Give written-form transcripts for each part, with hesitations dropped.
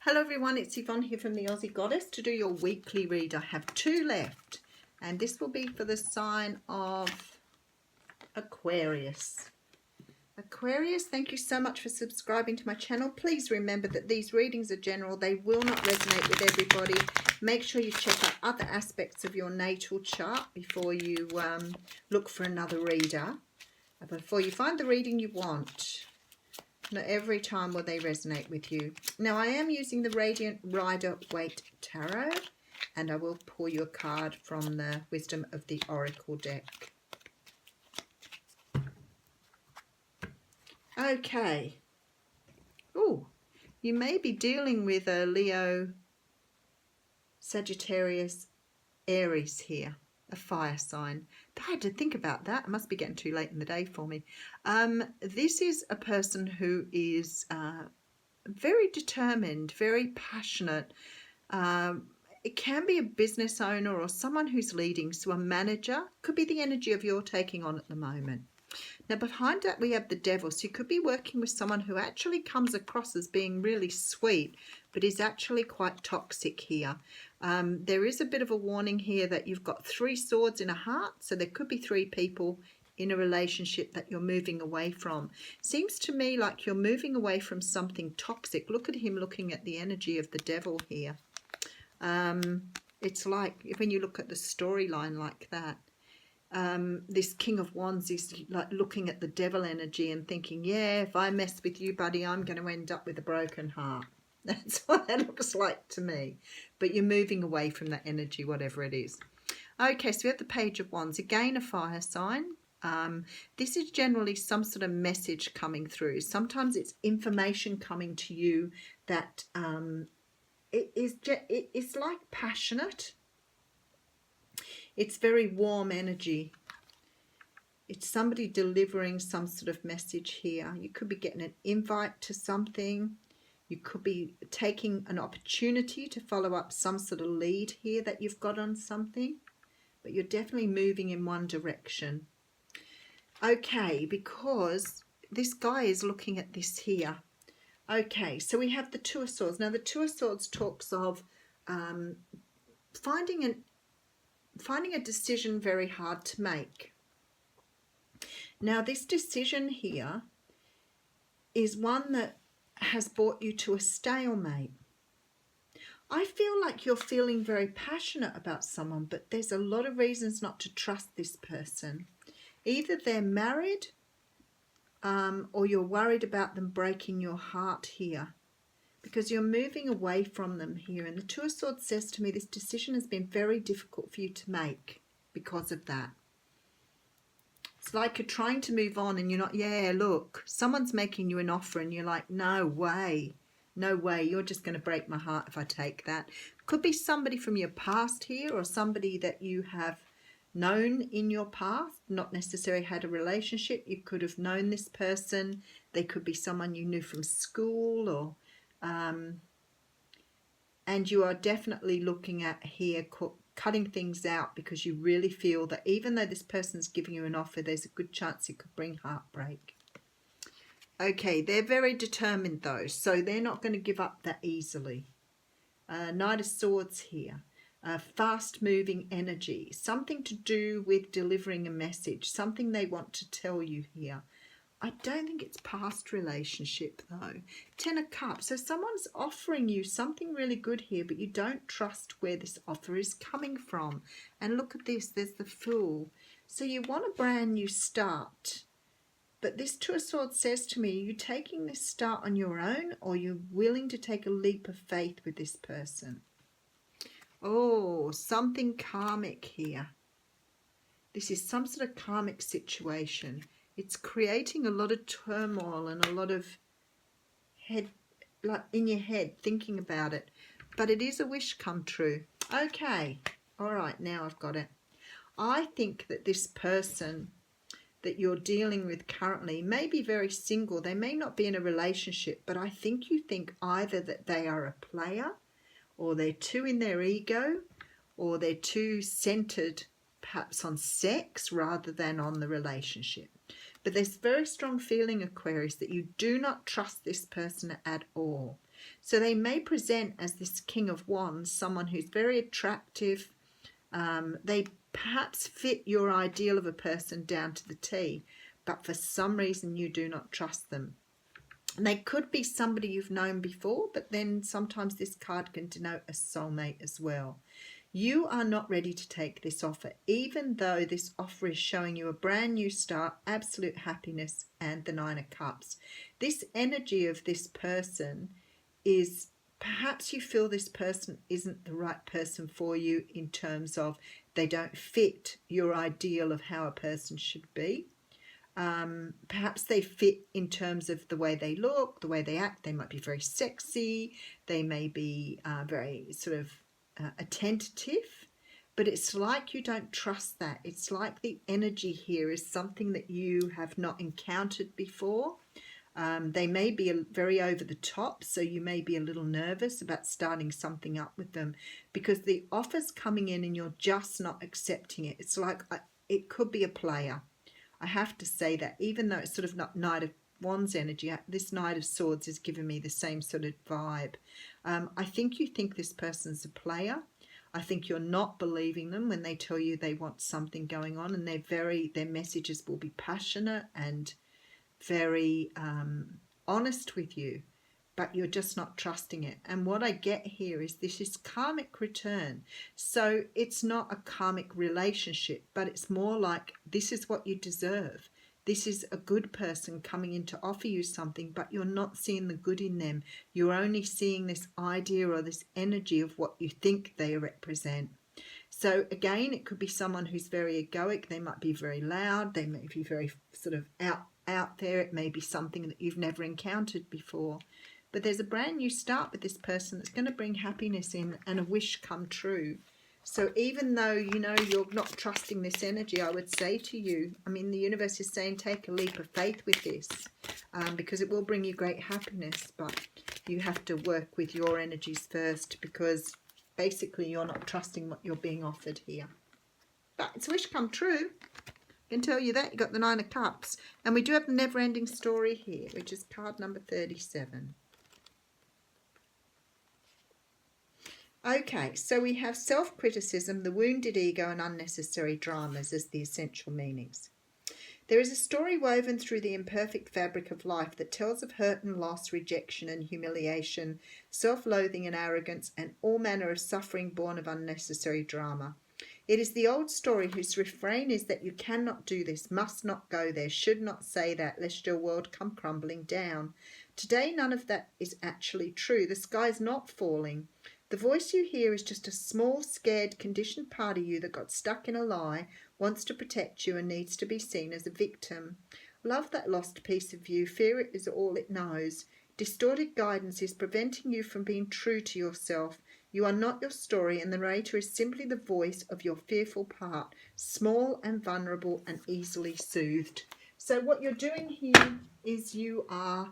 Hello everyone, it's Yvonne here from the Aussie Goddess to do your weekly read. I have 2 left and this will be for the sign of Aquarius. Aquarius, thank you so much for subscribing to my channel. Please remember that these readings are general. They will not resonate with everybody. Make sure you check out other aspects of your natal chart before you look for another reader, before you find the reading you want. Not every time will they resonate with you. Now, I am using the Radiant Rider-Waite Tarot, and I will pull you a card from the Wisdom of the Oracle deck. Okay. Oh, you may be dealing with a Leo, Sagittarius, Aries here. A fire sign. I had to think about that. It must be getting too late in the day for me. This is a person who is very determined, very passionate. It can be a business owner or someone who's leading, so a manager. Could be the energy of you're taking on at the moment. Now behind that we have the Devil, so you could be working with someone who actually comes across as being really sweet, but is actually quite toxic here. There is a bit of a warning here that you've got 3 swords in a heart, so there could be 3 people in a relationship that you're moving away from. Seems to me like you're moving away from something toxic. Look at him looking at the energy of the Devil here. It's like when you look at the storyline like that. This King of Wands is like looking at the Devil energy and thinking, yeah, if I mess with you, buddy, I'm going to end up with a broken heart. That's what that looks like to me. But you're moving away from that energy, whatever it is. Okay, so we have the Page of Wands. Again, a fire sign. This is generally some sort of message coming through. Sometimes it's information coming to you that it's like passionate. It's very warm energy. It's somebody delivering some sort of message here. You could be getting an invite to something. You could be taking an opportunity to follow up some sort of lead here that you've got on something. But you're definitely moving in one direction. Okay, because this guy is looking at this here. Okay, so we have the 2 of Swords. Now the 2 of Swords talks of finding a decision very hard to make. Now this decision here is one that has brought you to a stalemate. I feel like you're feeling very passionate about someone, but there's a lot of reasons not to trust this person. Either they're married or you're worried about them breaking your heart here, because you're moving away from them here. And the 2 of Swords says to me this decision has been very difficult for you to make because of that. It's like you're trying to move on and you're not, yeah, look, someone's making you an offer and you're like, no way, you're just going to break my heart if I take that. Could be somebody from your past here or somebody that you have known in your past, not necessarily had a relationship. You could have known this person. They could be someone you knew from school or... and you are definitely looking at here cutting things out because you really feel that even though this person's giving you an offer, there's a good chance it could bring heartbreak. Okay, they're very determined though, so they're not going to give up that easily. Knight of Swords here. Fast-moving energy. Something to do with delivering a message. Something they want to tell you here. I don't think it's past relationship though. 10 of Cups. So someone's offering you something really good here, but you don't trust where this offer is coming from. And look at this. There's the Fool. So you want a brand new start. But this 2 of Swords says to me, are you taking this start on your own or are you willing to take a leap of faith with this person? Oh, something karmic here. This is some sort of karmic situation. It's creating a lot of turmoil and a lot of like in your head thinking about it. But it is a wish come true. Okay. All right. Now I've got it. I think that this person that you're dealing with currently may be very single. They may not be in a relationship, but I think you think either that they are a player or they're too in their ego or they're too centered perhaps on sex rather than on the relationship. But there's a very strong feeling, Aquarius, that you do not trust this person at all. So they may present as this King of Wands, someone who's very attractive. They perhaps fit your ideal of a person down to the T, but for some reason you do not trust them. And they could be somebody you've known before, but then sometimes this card can denote a soulmate as well. You are not ready to take this offer, even though this offer is showing you a brand new start, absolute happiness, and the Nine of Cups. This energy of this person is perhaps you feel this person isn't the right person for you in terms of they don't fit your ideal of how a person should be. Perhaps they fit in terms of the way they look, the way they act. They might be very sexy. They may be very sort of attentive, but it's like you don't trust that. It's like the energy here is something that you have not encountered before. They may be very over the top, so you may be a little nervous about starting something up with them because the offer's coming in and you're just not accepting it. It's like it could be a player. I have to say that even though it's sort of not Knight of Wands energy, this Knight of Swords is giving me the same sort of vibe. I think you think this person's a player. I think you're not believing them when they tell you they want something going on, and their messages will be passionate and very honest with you, but you're just not trusting it. And what I get here is this is karmic return. So it's not a karmic relationship, but it's more like this is what you deserve. This is a good person coming in to offer you something, but you're not seeing the good in them. You're only seeing this idea or this energy of what you think they represent. So again, it could be someone who's very egoic. They might be very loud. They may be very sort of out there. It may be something that you've never encountered before. But there's a brand new start with this person that's going to bring happiness in and a wish come true. So even though, you know, you're not trusting this energy, I would say to you, I mean, the universe is saying take a leap of faith with this because it will bring you great happiness. But you have to work with your energies first because basically you're not trusting what you're being offered here. But it's a wish come true. I can tell you that. You got the Nine of Cups. And we do have the never-ending story here, which is card number 37. Okay, so we have self-criticism, the wounded ego, and unnecessary dramas as the essential meanings. There is a story woven through the imperfect fabric of life that tells of hurt and loss, rejection and humiliation, self-loathing and arrogance, and all manner of suffering born of unnecessary drama. It is the old story whose refrain is that you cannot do this, must not go there, should not say that, lest your world come crumbling down. Today, none of that is actually true. The sky's not falling. The voice you hear is just a small, scared, conditioned part of you that got stuck in a lie, wants to protect you and needs to be seen as a victim. Love that lost piece of you. Fear it is all it knows. Distorted guidance is preventing you from being true to yourself. You are not your story, and the narrator is simply the voice of your fearful part, small and vulnerable and easily soothed. So what you're doing here is you are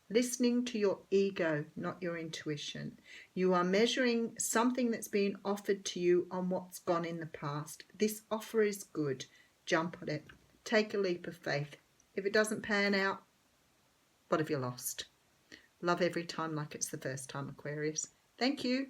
listening to your ego, not your intuition. You are measuring something that's been offered to you on what's gone in the past. This offer is good. Jump on it. Take a leap of faith. If it doesn't pan out, what have you lost? Love every time like it's the first time, Aquarius. Thank you.